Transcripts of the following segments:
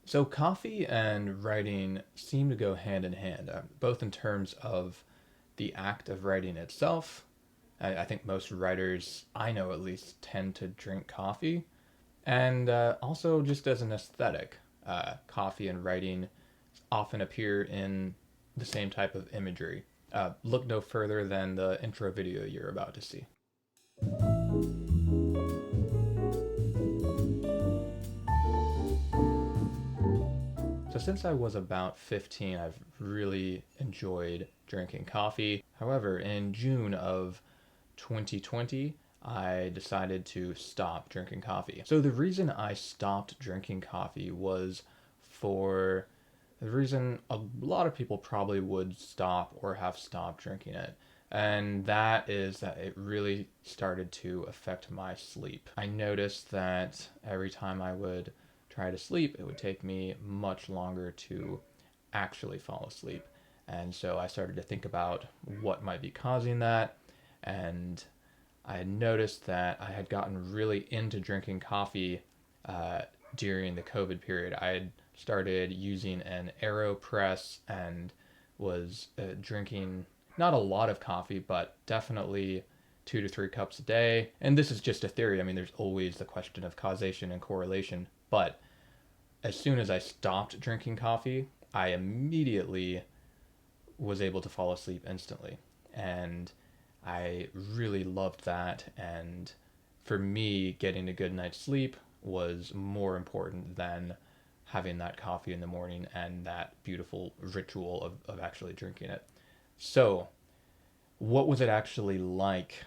So coffee and writing seem to go hand in hand, both in terms of the act of writing itself. I think most writers I know at least tend to drink coffee, and also just as an aesthetic. Coffee and writing often appear in the same type of imagery. Look no further than the intro video you're about to see. So since I was about 15, I've really enjoyed drinking coffee. However, in June of 2020, I decided to stop drinking coffee. So the reason I stopped drinking coffee was for the reason a lot of people probably would stop or have stopped drinking it. And that is that it really started to affect my sleep. I noticed that every time I would try to sleep, it would take me much longer to actually fall asleep. And so I started to think about what might be causing that. And I had noticed that I had gotten really into drinking coffee uh, during the COVID period. I had started using an AeroPress and was drinking not a lot of coffee, but definitely 2 to 3 cups a day. And this is just a theory. I mean, there's always the question of causation and correlation. But as soon as I stopped drinking coffee, I immediately was able to fall asleep instantly. And I really loved that. And for me, getting a good night's sleep was more important than having that coffee in the morning and that beautiful ritual of actually drinking it. So, what was it actually like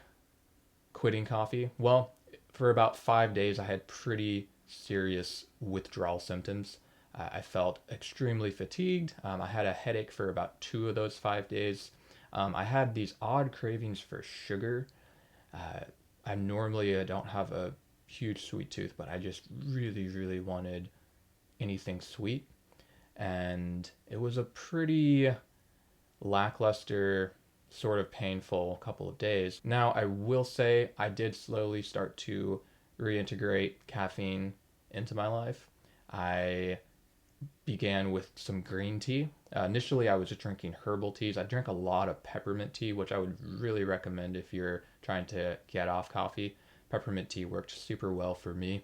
quitting coffee? Well, for about 5 days, I had pretty serious withdrawal symptoms. I felt extremely fatigued. I had a headache for about 2 of those 5 days. I had these odd cravings for sugar. Uh, I don't have a huge sweet tooth, but I just really, really wanted anything sweet. And it was a pretty lackluster, sort of painful couple of days. Now, I will say I did slowly start to reintegrate caffeine into my life. I began with some green tea. Initially, I was just drinking herbal teas. I drank a lot of peppermint tea, which I would really recommend if you're trying to get off coffee. Peppermint tea worked super well for me.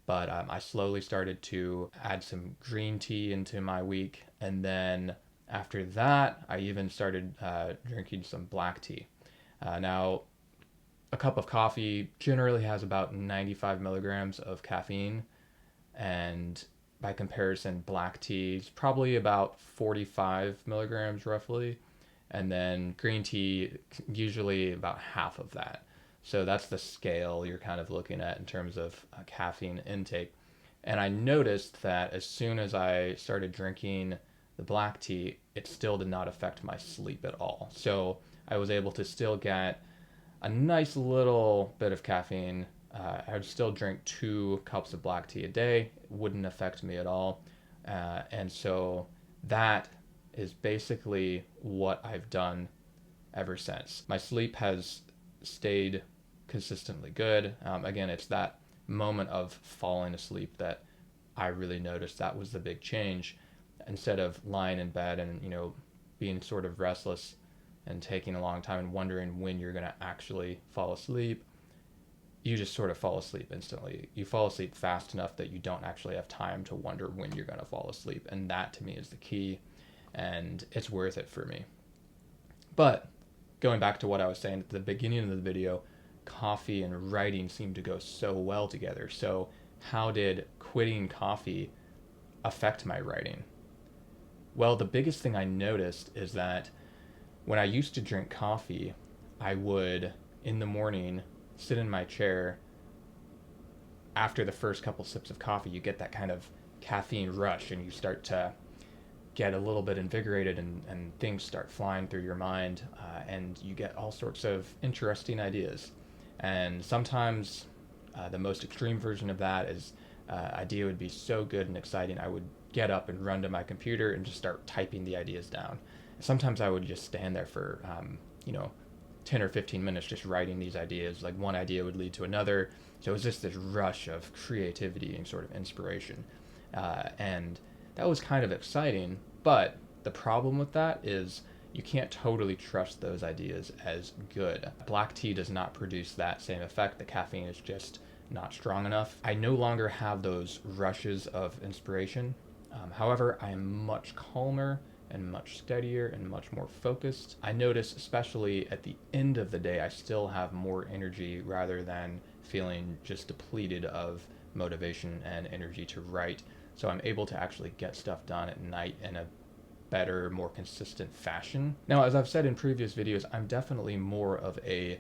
But I slowly started to add some green tea into my week. And then after that, I even started drinking some black tea. Now, a cup of coffee generally has about 95 milligrams of caffeine, and by comparison, black tea is probably about 45 milligrams roughly, and then green tea usually about half of that. So that's the scale you're kind of looking at in terms of caffeine intake. And I noticed that as soon as I started drinking the black tea, it still did not affect my sleep at all. So I was able to still get a nice little bit of caffeine. I would still drink 2 cups of black tea a day. It wouldn't affect me at all. And so that is basically what I've done ever since. My sleep has stayed consistently good. Again, it's that moment of falling asleep that I really noticed that was the big change. Instead of lying in bed and, being sort of restless and taking a long time and wondering when you're going to actually fall asleep, you just sort of fall asleep instantly. You fall asleep fast enough that you don't actually have time to wonder when you're going to fall asleep. And that to me is the key. And it's worth it for me. But going back to what I was saying at the beginning of the video, coffee and writing seem to go so well together. So, how did quitting coffee affect my writing? Well, the biggest thing I noticed is that when I used to drink coffee, I would, in the morning, sit in my chair. After the first couple sips of coffee, you get that kind of caffeine rush and you start to get a little bit invigorated, and things start flying through your mind, and you get all sorts of interesting ideas. And sometimes the most extreme version of that is idea would be so good and exciting, I would get up and run to my computer and just start typing the ideas down. Sometimes I would just stand there for, 10 or 15 minutes just writing these ideas. Like one idea would lead to another. So it was just this rush of creativity and sort of inspiration. And that was kind of exciting, but the problem with that is you can't totally trust those ideas as good. Black tea does not produce that same effect. The caffeine is just not strong enough. I no longer have those rushes of inspiration. However, I am much calmer and much steadier and much more focused. I notice, especially at the end of the day, I still have more energy rather than feeling just depleted of motivation and energy to write. So I'm able to actually get stuff done at night in a better, more consistent fashion. Now, as I've said in previous videos, I'm definitely more of a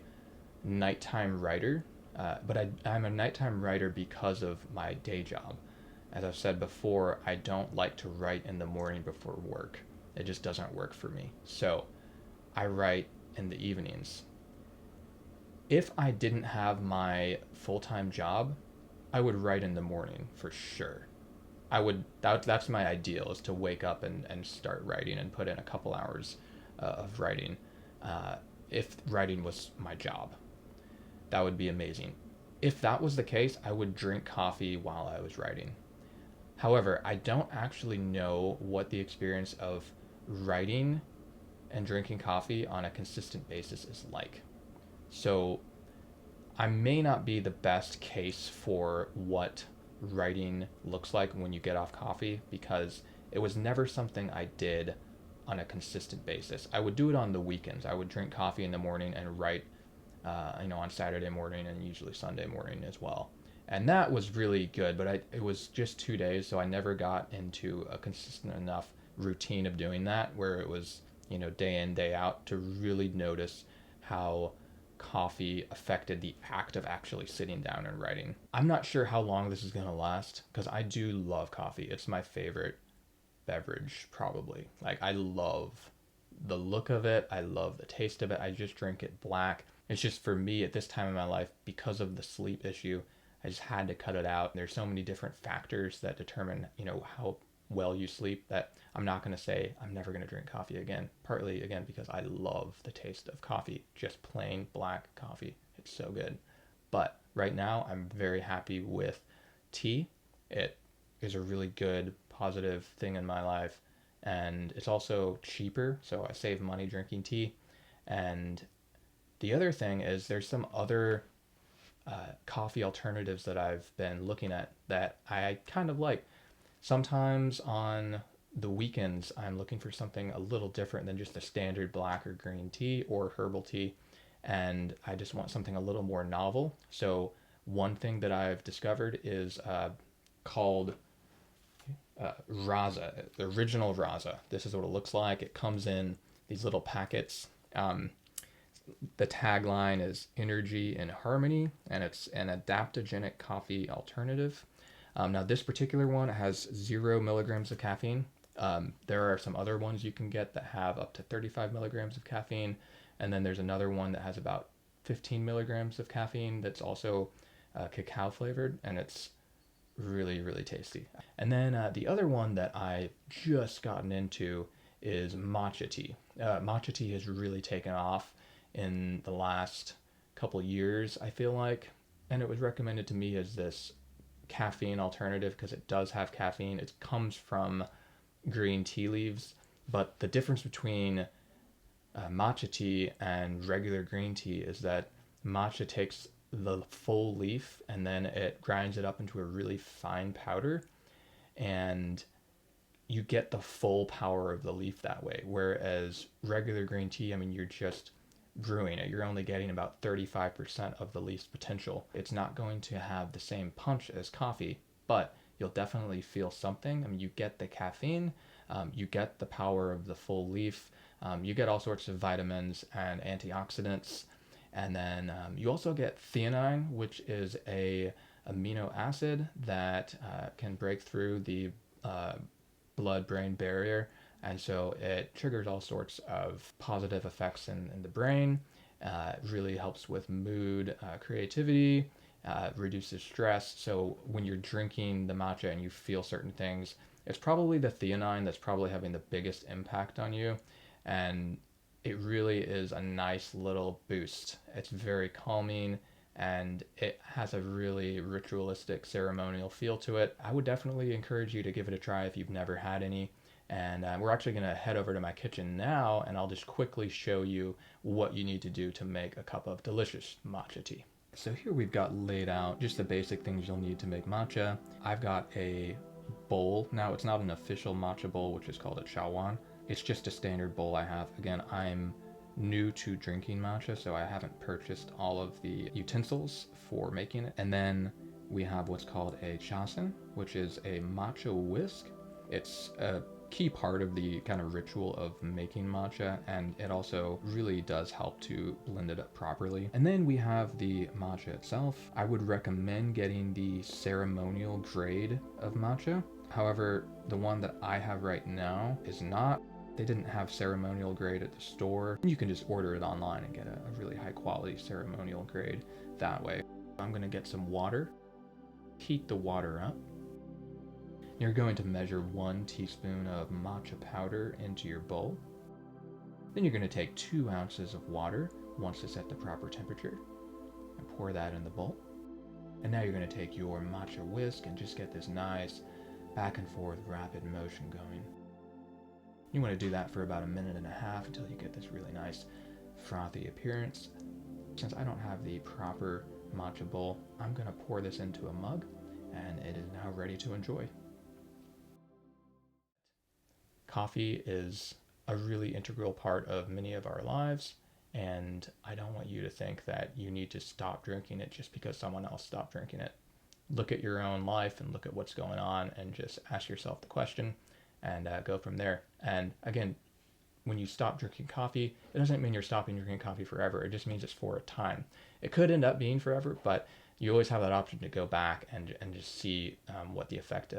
nighttime writer, but I'm a nighttime writer because of my day job. As I've said before, I don't like to write in the morning before work. It just doesn't work for me. So I write in the evenings. If I didn't have my full-time job, I would write in the morning for sure. That's my ideal, is to wake up and start writing and put in a couple hours of writing. If writing was my job, that would be amazing. If that was the case, I would drink coffee while I was writing. However, I don't actually know what the experience of writing and drinking coffee on a consistent basis is like. So I may not be the best case for what writing looks like when you get off coffee, because it was never something I did on a consistent basis. I would do it on the weekends. I would drink coffee in the morning and write, on Saturday morning and usually Sunday morning as well. And that was really good, but it was just 2 days, so I never got into a consistent enough routine of doing that where it was, day in, day out, to really notice how coffee affected the act of actually sitting down and writing. I'm not sure how long this is going to last, because I do love coffee. It's my favorite beverage, probably. Like, I love the look of it. I love the taste of it. I just drink it black. It's just, for me at this time in my life, because of the sleep issue, I just had to cut it out. There's so many different factors that determine, how well you sleep, that I'm not going to say I'm never going to drink coffee again. Partly, again, because I love the taste of coffee, just plain black coffee. It's so good. But right now, I'm very happy with tea. It is a really good, positive thing in my life. And it's also cheaper, so I save money drinking tea. And the other thing is, there's some other coffee alternatives that I've been looking at that I kind of like. Sometimes on the weekends, I'm looking for something a little different than just a standard black or green tea or herbal tea, and I just want something a little more novel. So one thing that I've discovered is called Raza, the original Raza. This is what it looks like. It comes in these little packets. The tagline is "Energy and Harmony," and it's an adaptogenic coffee alternative. Now, this particular one has 0 milligrams of caffeine. There are some other ones you can get that have up to 35 milligrams of caffeine, and then there's another one that has about 15 milligrams of caffeine that's also cacao flavored, and it's really, really tasty. And then the other one that I just gotten into is matcha tea. Matcha tea has really taken off in the last couple years, I feel like, and it was recommended to me as this caffeine alternative because it does have caffeine. It comes from green tea leaves, but the difference between matcha tea and regular green tea is that matcha takes the full leaf and then it grinds it up into a really fine powder, and you get the full power of the leaf that way. Whereas regular green tea, you're just brewing it. You're only getting about 35% of the leaf's potential. It's not going to have the same punch as coffee, but you'll definitely feel something. You get the caffeine, you get the power of the full leaf, you get all sorts of vitamins and antioxidants, and then you also get theanine, which is a amino acid that can break through the blood-brain barrier, and so it triggers all sorts of positive effects in the brain. It really helps with mood, creativity, reduces stress. So when you're drinking the matcha and you feel certain things, it's probably the theanine that's probably having the biggest impact on you. And it really is a nice little boost. It's very calming, and it has a really ritualistic ceremonial feel to it. I would definitely encourage you to give it a try if you've never had any. And we're actually going to head over to my kitchen now, and I'll just quickly show you what you need to do to make a cup of delicious matcha tea. So here we've got laid out just the basic things you'll need to make matcha. I've got a bowl. Now, it's not an official matcha bowl, which is called a chawan. It's just a standard bowl I have. Again, I'm new to drinking matcha, so I haven't purchased all of the utensils for making it. And then we have what's called a chasen, which is a matcha whisk. It's a key part of the kind of ritual of making matcha, and it also really does help to blend it up properly. And then we have the matcha itself. I would recommend getting the ceremonial grade of matcha. However, the one that I have right now is not. They didn't have ceremonial grade at the store. You can just order it online and get a really high quality ceremonial grade that way. I'm gonna get some water, heat the water up. You're going to measure 1 teaspoon of matcha powder into your bowl. Then you're going to take 2 ounces of water once it's at the proper temperature and pour that in the bowl. And now you're going to take your matcha whisk and just get this nice back and forth rapid motion going. You want to do that for about 1.5 minutes until you get this really nice frothy appearance. Since I don't have the proper matcha bowl, I'm going to pour this into a mug, and it is now ready to enjoy. Coffee is a really integral part of many of our lives, and I don't want you to think that you need to stop drinking it just because someone else stopped drinking it. Look at your own life and look at what's going on and just ask yourself the question and go from there. And again, when you stop drinking coffee, it doesn't mean you're stopping drinking coffee forever. It just means it's for a time. It could end up being forever, but you always have that option to go back and just see what the effect,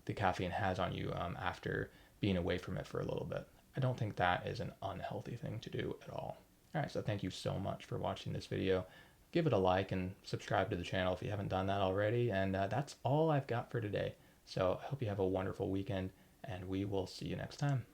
the caffeine has on you after being away from it for a little bit. I don't think that is an unhealthy thing to do at all. All right, so thank you so much for watching this video. Give it a like and subscribe to the channel if you haven't done that already. And that's all I've got for today. So I hope you have a wonderful weekend, and we will see you next time.